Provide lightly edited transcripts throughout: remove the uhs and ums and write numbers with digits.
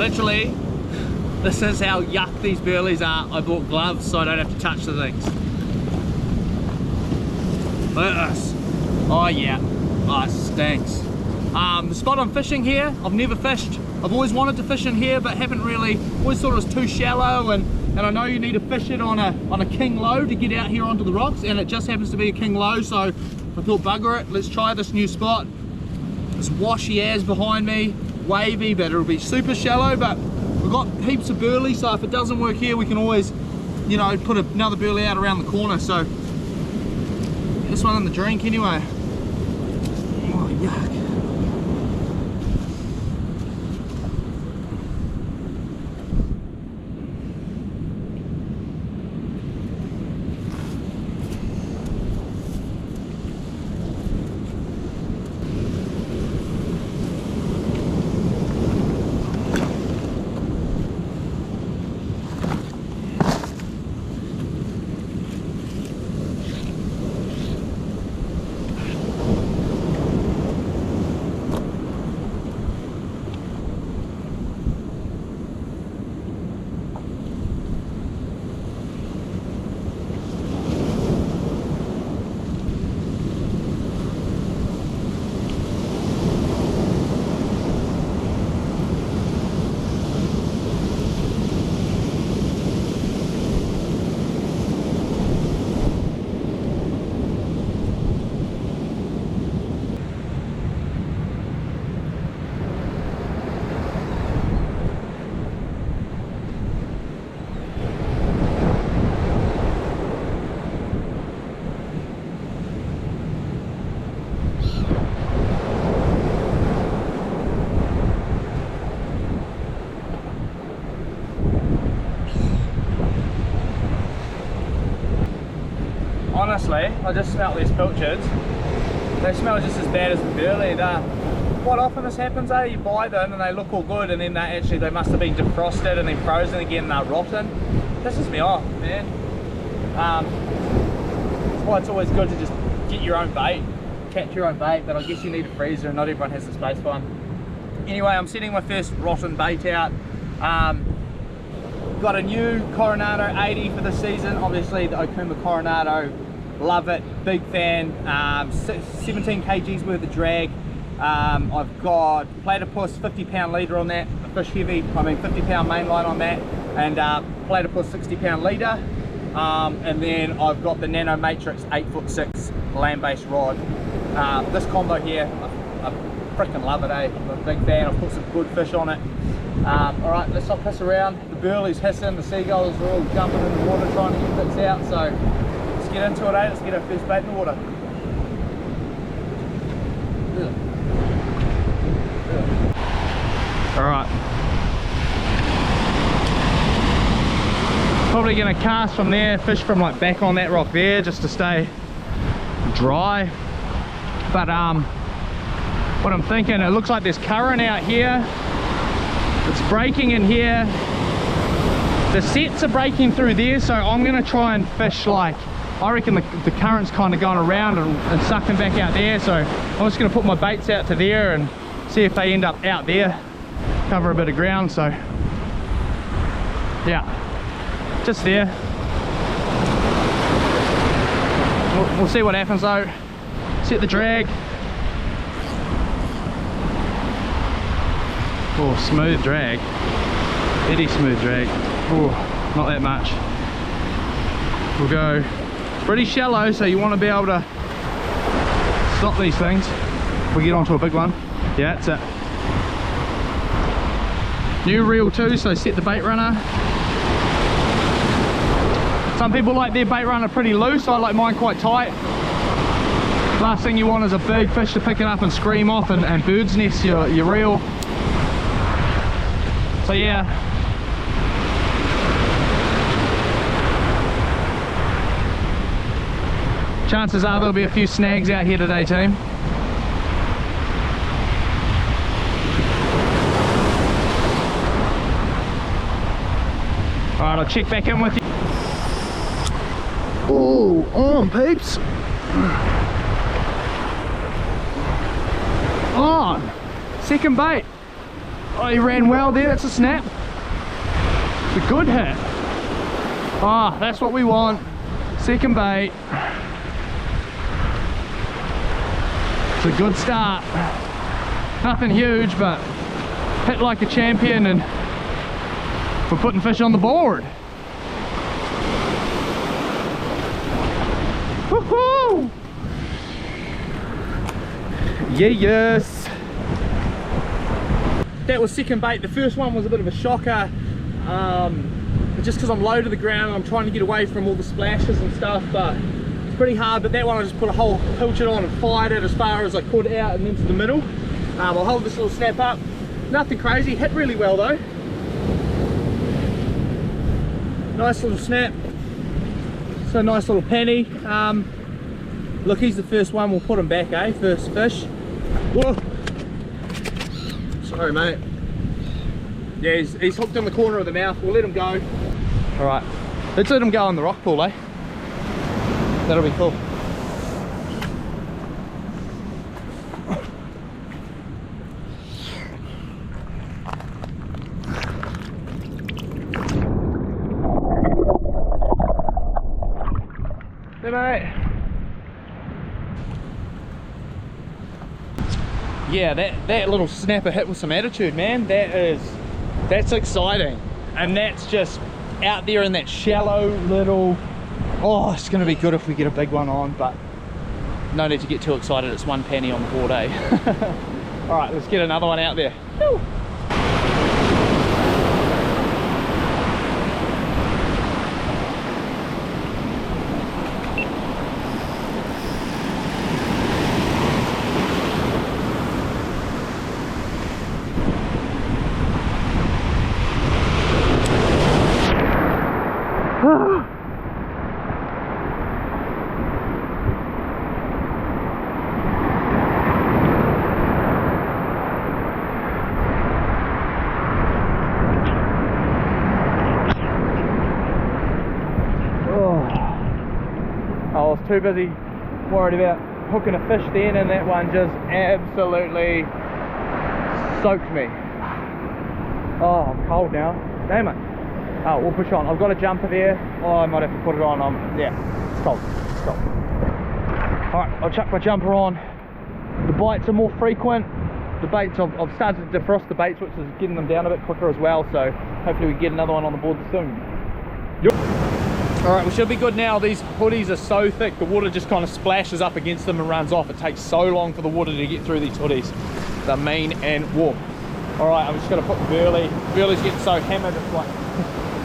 Literally, this is how yuck these burleys are. I bought gloves so I don't have to touch the things. Look at this. Oh yeah, oh, it stinks. The spot I'm fishing here, I've never fished. I've always wanted to fish in here, but haven't really. Always thought it was too shallow, and I know you need to fish it on a king low to get out here onto the rocks, and it just happens to be a king low, so I thought bugger it, let's try this new spot. It's washy as behind me, wavy, but it'll be super shallow, but we've got heaps of burley, so if it doesn't work here, we can always, you know, put another burley out around the corner. So this one in the drink anyway. Oh, yuck. Honestly, I just smelt these pilchards. They smell just as bad as the burley. Quite often this happens, you buy them and they look all good, and then they must have been defrosted and then frozen again and they're rotten. Pisses me off, man. That's why it's always good to just get your own bait, catch your own bait, but I guess you need a freezer and not everyone has the space for one. Anyway, I'm setting my first rotten bait out. Got a new Coronado 80 for the season, obviously the Okuma Coronado. Love it, big fan. 17 kgs worth of drag. I've got platypus 50-pound leader on that, a fish heavy, 50-pound mainline on that, and platypus 60-pound leader. And then I've got the Nano Matrix 8'6" land-based rod. This combo here, I freaking love it, I'm a big fan. I've put some good fish on it. Alright, let's not piss around. The burley's hissing, the seagulls are all jumping in the water trying to get bits out, so let's get into it, let's get our first bait in the water. Alright. Probably gonna cast from there, fish from like back on that rock there just to stay dry. But what I'm thinking, it looks like there's current out here. It's breaking in here. The sets are breaking through there, so I'm gonna try and fish like, I reckon the current's kind of going around and sucking back out there, so I'm just gonna put my baits out to there and see if they end up out there, cover a bit of ground. So yeah, just there. We'll see what happens though. Set the drag. Oh, smooth drag, very smooth drag. Oh, not that much. We'll go pretty shallow, so you want to be able to stop these things if we get onto a big one. Yeah, that's it. New reel too, so set the bait runner. Some people like their bait runner pretty loose, I like mine quite tight. Last thing you want is a big fish to pick it up and scream off and bird's nest your reel. So yeah, chances are there'll be a few snags out here today, team. Alright, I'll check back in with you. Oh, on peeps. On. Second bait. Oh, he ran well there. That's a snap. It's a good hit. Ah, that's what we want. Second bait. It's a good start. Nothing huge, but hit like a champion, and we're putting fish on the board. Woohoo! Yeah, yes. That was second bait. The first one was a bit of a shocker. Just because I'm low to the ground and I'm trying to get away from all the splashes and stuff, but it's pretty hard. But that one I just put a whole pilchard on and fired it as far as I could out and into the middle. I'll hold this little snap up. Nothing crazy, hit really well though. Nice little snap. So nice little penny. Look, he's the first one, we'll put him back, eh? First fish. Whoa. Sorry mate. Yeah, he's hooked in the corner of the mouth. We'll let him go. Alright, let's let him go on the rock pool, eh? That'll be cool. Hey mate. Yeah, that little snapper hit with some attitude, man. That's exciting. And that's just out there in that shallow little, oh, it's gonna be good if we get a big one on, but no need to get too excited. It's one penny on the board, eh? All right, let's get another one out there. Woo. I was too busy worried about hooking a fish then, and that one just absolutely soaked me. Oh, I'm cold now. Damn it. Oh, we'll push on. I've got a jumper there. Oh, I might have to put it on. Yeah, it's cold. It's cold. Alright, I'll chuck my jumper on. The bites are more frequent. The baits, I've started to defrost the baits, which is getting them down a bit quicker as well, so hopefully we get another one on the board soon. Yep. Alright, we should be good now. These hoodies are so thick, the water just kind of splashes up against them and runs off. It takes so long for the water to get through these hoodies. They're mean and warm. Alright, I'm just going to put the burly. Burly's getting so hammered, it's like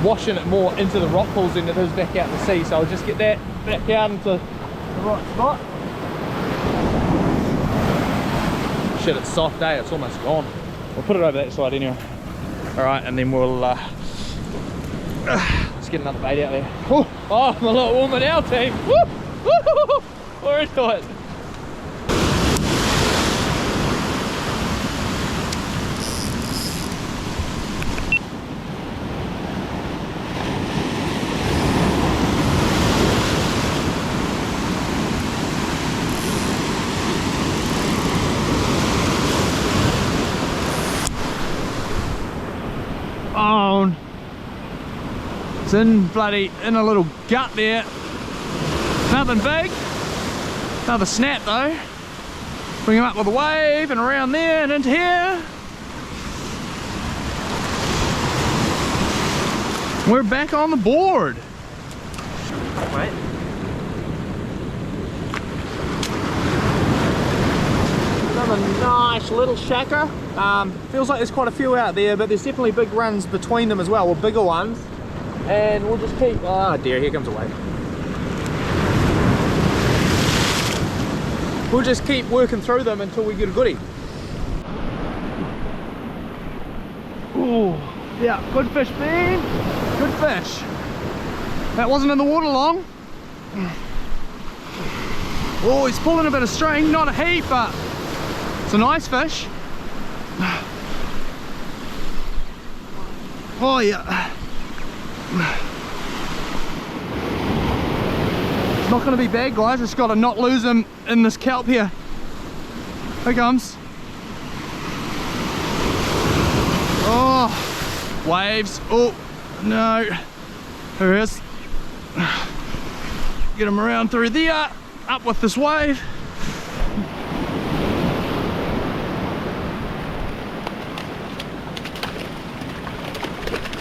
washing it more into the rock pools than it is back out in the sea. So I'll just get that back out into the right spot. Shit, it's soft, eh? It's almost gone. We'll put it over that side anyway. Alright, and then we'll let's get another bait out there. Oh, I'm a lot warmer now, team. Woo! Woo! We're into it. On. It's in a little gut there. Nothing big. Another snap though. Bring him up with a wave and around there and into here. We're back on the board. Wait. Another nice little shaker. Feels like there's quite a few out there, but there's definitely big runs between them as well, or bigger ones. And we'll just keep, oh dear, here comes a wave. We'll just keep working through them until we get a goodie. Ooh, yeah, good fish, man. Good fish. That wasn't in the water long. Oh, he's pulling a bit of string, not a heap, but it's a nice fish. Oh yeah. It's not going to be bad, guys. Just got to not lose him in this kelp here. Here comes. Waves. Oh, no. There it is. Get him around through there. Up with this wave.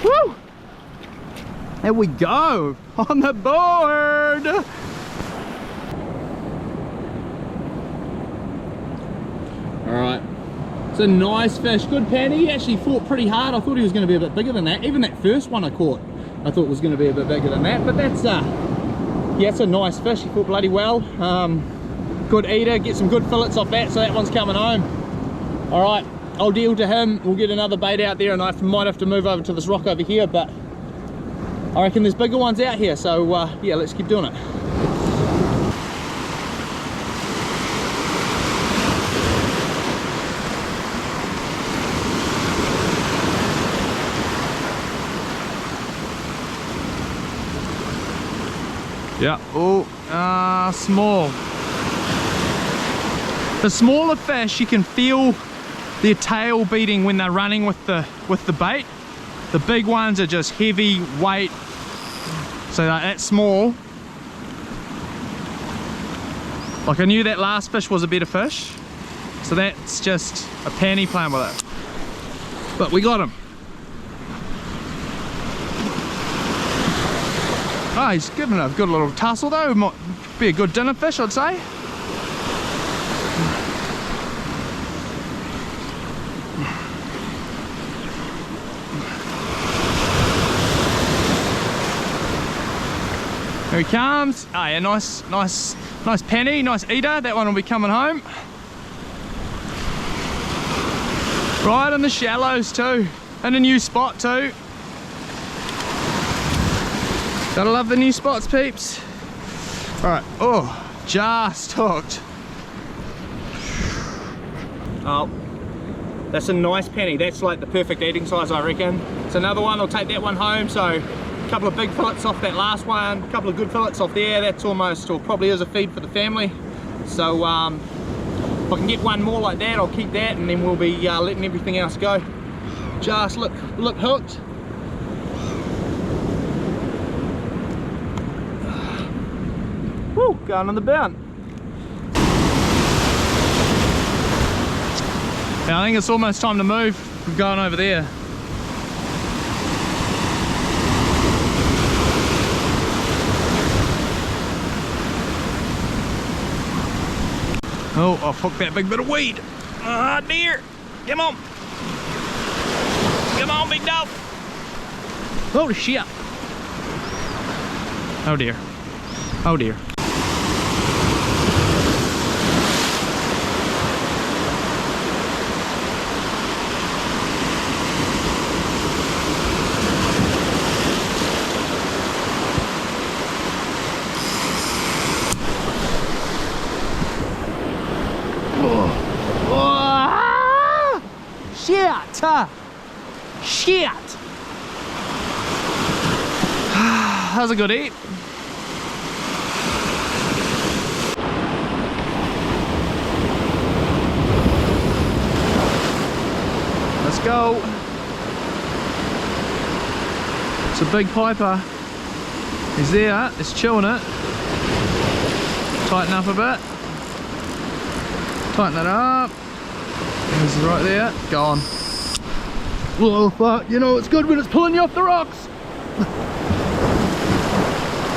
Woo! There we go. On the board. Alright, it's a nice fish, good panny. He actually fought pretty hard. I thought he was going to be a bit bigger than that. Even that first one I caught, I thought was going to be a bit bigger than that. But that's, yeah, it's a nice fish. He fought bloody well. Good eater, get some good fillets off that, so that one's coming home. Alright, I'll deal to him. We'll get another bait out there, and I might have to move over to this rock over here, but I reckon there's bigger ones out here, so yeah, let's keep doing it. Yeah, oh, small. The smaller fish, you can feel their tail beating when they're running with the bait. The big ones are just heavy weight, so that's small. Like I knew that last fish was a better fish, so that's just a panny playing with it. But we got him. Oh, he's given a good little tussle though. Might be a good dinner fish, I'd say. Here he comes. Oh yeah, nice penny, nice eater. That one will be coming home. Right in the shallows too. In a new spot too. Gotta love the new spots, peeps. Alright, oh, just hooked. Oh, that's a nice penny. That's like the perfect eating size, I reckon. It's another one, I'll take that one home. So a couple of big fillets off that last one, a couple of good fillets off there. That's almost, or probably is a feed for the family. So if I can get one more like that, I'll keep that, and then we'll be letting everything else go. Just look hooked. Woo, going on the bound. Yeah, I think it's almost time to move. We're going over there. Oh, I've hooked that big bit of weed. Ah, dear. Come on. Come on, big dog. Oh, shit. Oh, dear. Oh, dear. Shit! That was a good eat. Let's go. It's a big piper. He's there, he's chewing it. Tighten up a bit. Tighten it up. He's right there. Gone. Oh fuck, you know it's good when it's pulling you off the rocks.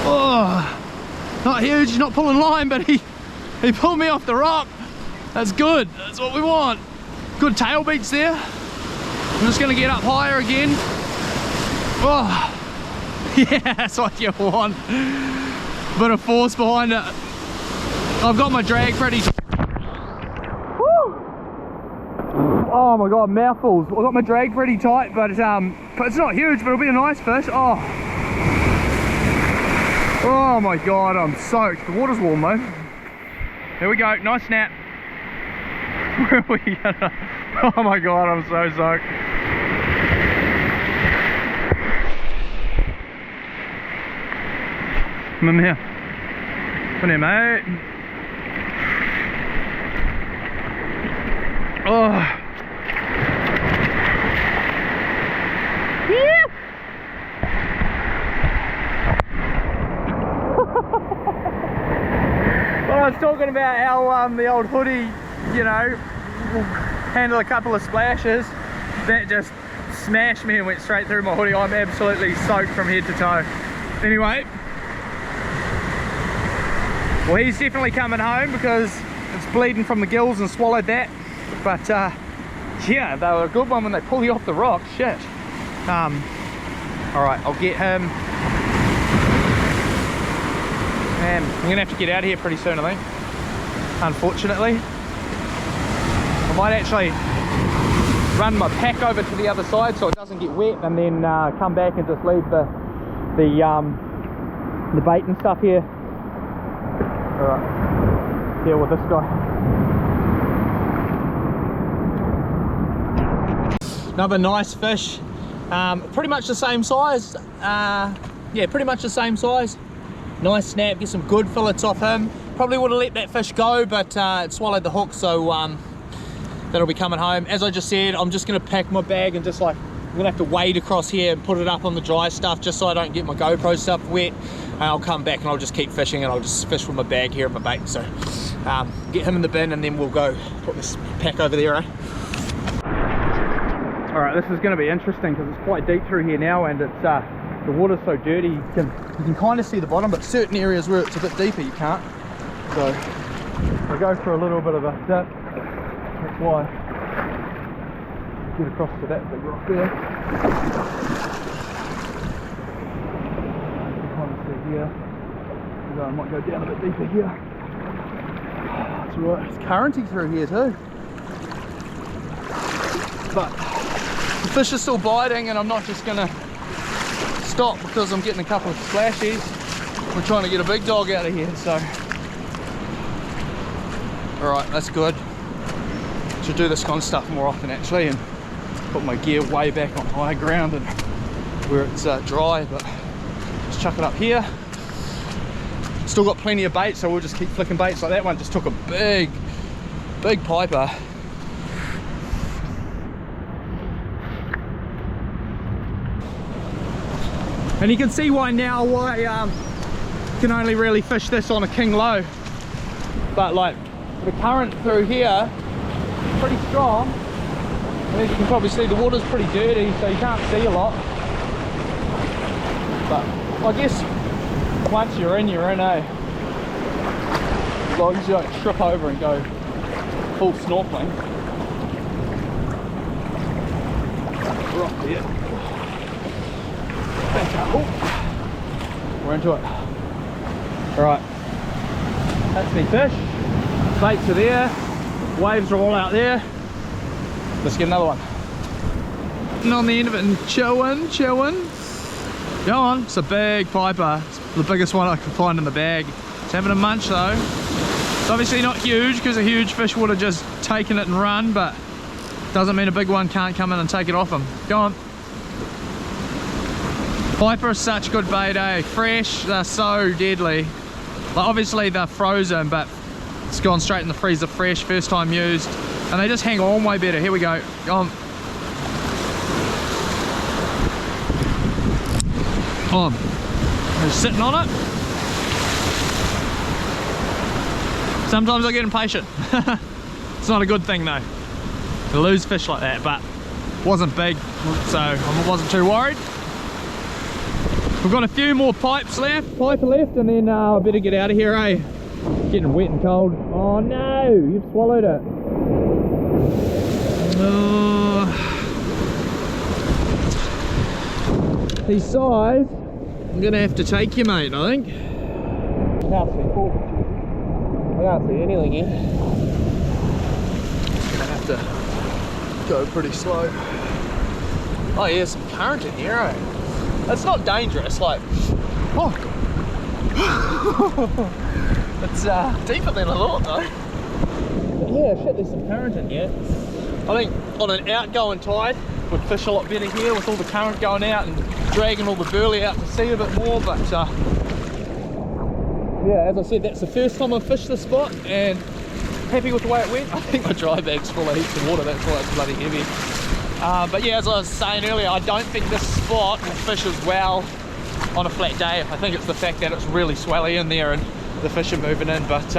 Oh, not huge, he's not pulling line, but he pulled me off the rock. That's good, that's what we want. Good tail beats there. I'm just gonna get up higher again. Oh, yeah, that's what you want. Bit of force behind it. I've got my drag pretty. Oh my god, mouthfuls. I've got my drag pretty tight, but it's not huge, but it'll be a nice fish. Oh my god, I'm soaked. The water's warm though. Here we go, nice snap. Where are we gonna? Oh my god, I'm so soaked. Come in here. Come in here, mate. Oh. talking about how the old hoodie, you know, will handle a couple of splashes. That just smashed me and went straight through my hoodie. I'm absolutely soaked from head to toe. Anyway, well, he's definitely coming home because it's bleeding from the gills and swallowed that. But yeah, they were a good one when they pull you off the rock. Shit. All right, I'll get him. Man, I'm gonna have to get out of here pretty soon, I think. Unfortunately, I might actually run my pack over to the other side so it doesn't get wet, and then come back and just leave the bait and stuff here. All right, deal with this guy. Another nice fish, pretty much the same size. Yeah, pretty much the same size. Nice snap, get some good fillets off him. Probably would have let that fish go, but it swallowed the hook, so that'll be coming home. As I just said, I'm just gonna pack my bag and just like, I'm gonna have to wade across here and put it up on the dry stuff just so I don't get my GoPro stuff wet. And I'll come back and I'll just keep fishing, and I'll just fish with my bag here and my bait. So get him in the bin and then we'll go put this pack over there, eh? All right, this is gonna be interesting because it's quite deep through here now, and it's the water's so dirty you can kind of see the bottom, but certain areas where it's a bit deeper you can't. So I go for a little bit of a dip. That's why I get across to that big rock there. You can kind of see here. So I might go down a bit deeper here. That's right, it's currenty through here too. But the fish are still biting, and I'm not just gonna stop because I'm getting a couple of splashies. We're trying to get a big dog out of here, so. All right, that's good. Should do this kind of stuff more often actually, and put my gear way back on high ground and where it's dry, but just chuck it up here. Still got plenty of bait, so we'll just keep flicking baits. Like that one just took a big piper. And you can see why now you can only really fish this on a king low. But like the current through here is pretty strong. And as you can probably see, the water's pretty dirty, so you can't see a lot. But I guess once you're in, eh? As long as you don't trip over and go full snorkeling. Right here. Oh, we're into it. All right, that's me fish. Baits are there, waves are all out there. Let's get another one. And on the end of it and chewing. Go on, it's a big piper. It's the biggest one I can find in the bag. It's having a munch though. It's obviously not huge because a huge fish would have just taken it and run, but doesn't mean a big one can't come in and take it off him. Go on. Piper is such good bait, eh? Fresh, they're so deadly. Like obviously they're frozen, but it's gone straight in the freezer fresh, first time used. And they just hang on way better. Here we go. Go on. On. They're sitting on it. Sometimes I get impatient. It's not a good thing though, to lose fish like that, but it wasn't big, so I wasn't too worried. We've got a few more piper left, and then I better get out of here, eh? Getting wet and cold. Oh no, you've swallowed it. These size, I'm gonna have to take you, mate, I think. I can't see anything here. Gonna have to go pretty slow. Oh yeah, some current in here, eh? It's not dangerous, like, oh, it's deeper than I thought though. But yeah, shit, there's some current in here. I think on an outgoing tide, would fish a lot better here with all the current going out and dragging all the burly out to sea a bit more, but yeah, as I said, that's the first time I've fished this spot, and happy with the way it went. I think my dry bag's full of heaps of water, that's why it's bloody heavy. But yeah, as I was saying earlier, I don't think this spot will fish as well on a flat day. I think it's the fact that it's really swelly in there and the fish are moving in, but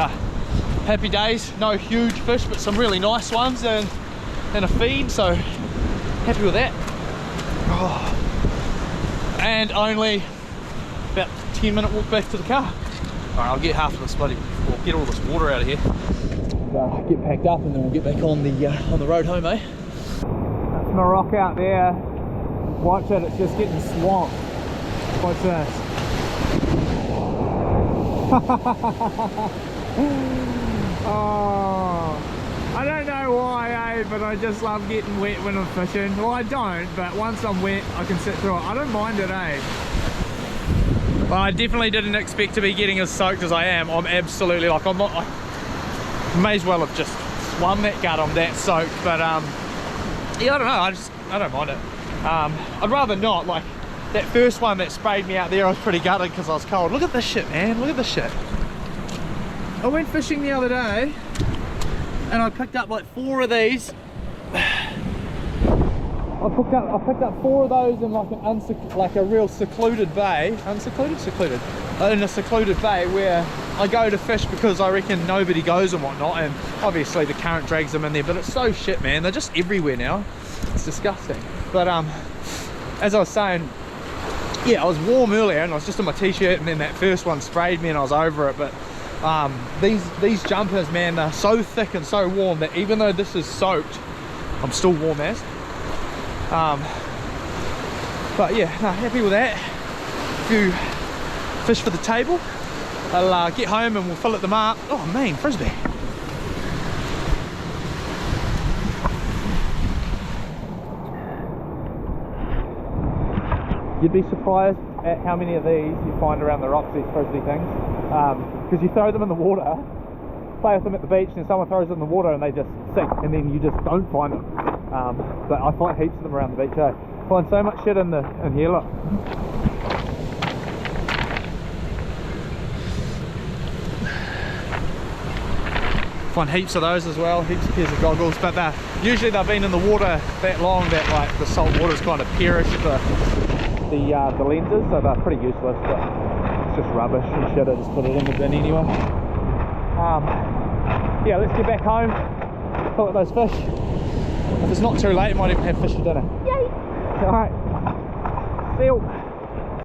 happy days. No huge fish, but some really nice ones and a feed, so happy with that. And only about 10-minute walk back to the car. Alright, I'll get half of this bloody, or get all this water out of here. Get packed up and then we'll get back on the road home, eh? That's my rock out there. Watch it, it's just getting swamped. Watch this. Oh, I don't know why, eh, but I just love getting wet when I'm fishing. Well, I don't, but once I'm wet, I can sit through it. I don't mind it, eh? Well, I definitely didn't expect to be getting as soaked as I am. I'm absolutely, like, I'm not, I may as well have just swum that gut, I'm that soaked, but yeah, I don't know, I don't mind it. I'd rather not. Like that first one that sprayed me out there, I was pretty gutted because I was cold. Look at this shit, man, look at this shit. I went fishing the other day and I picked up like 4 of these. I picked up 4 of those in like a real secluded bay. Secluded. In a secluded bay where I go to fish because I reckon nobody goes and whatnot, and obviously the current drags them in there, but it's so shit, man. They're just everywhere now. It's disgusting. But as I was saying, yeah, I was warm earlier and I was just in my t-shirt, and then that first one sprayed me and I was over it. But these jumpers, man, they're so thick and so warm that even though this is soaked, I'm still warm as. But yeah, no, happy with that. A few fish for the table. I'll get home and we'll fillet them up. Oh man, frisbee. You'd be surprised at how many of these you find around the rocks, these frisbee things. Because you throw them in the water, play with them at the beach, and someone throws them in the water and they just sink, and then you just don't find them. But I find heaps of them around the beach. I find so much shit in here, look. Find heaps of those as well, heaps of pairs of goggles, but usually they've been in the water that long that like the salt water's kind of perished the lenses, so they're pretty useless, but it's just rubbish and shit. I just put it in the bin anyway. Yeah, let's get back home, pull at those fish. If it's not too late, I might even have fish for dinner. Yay! Alright, see you.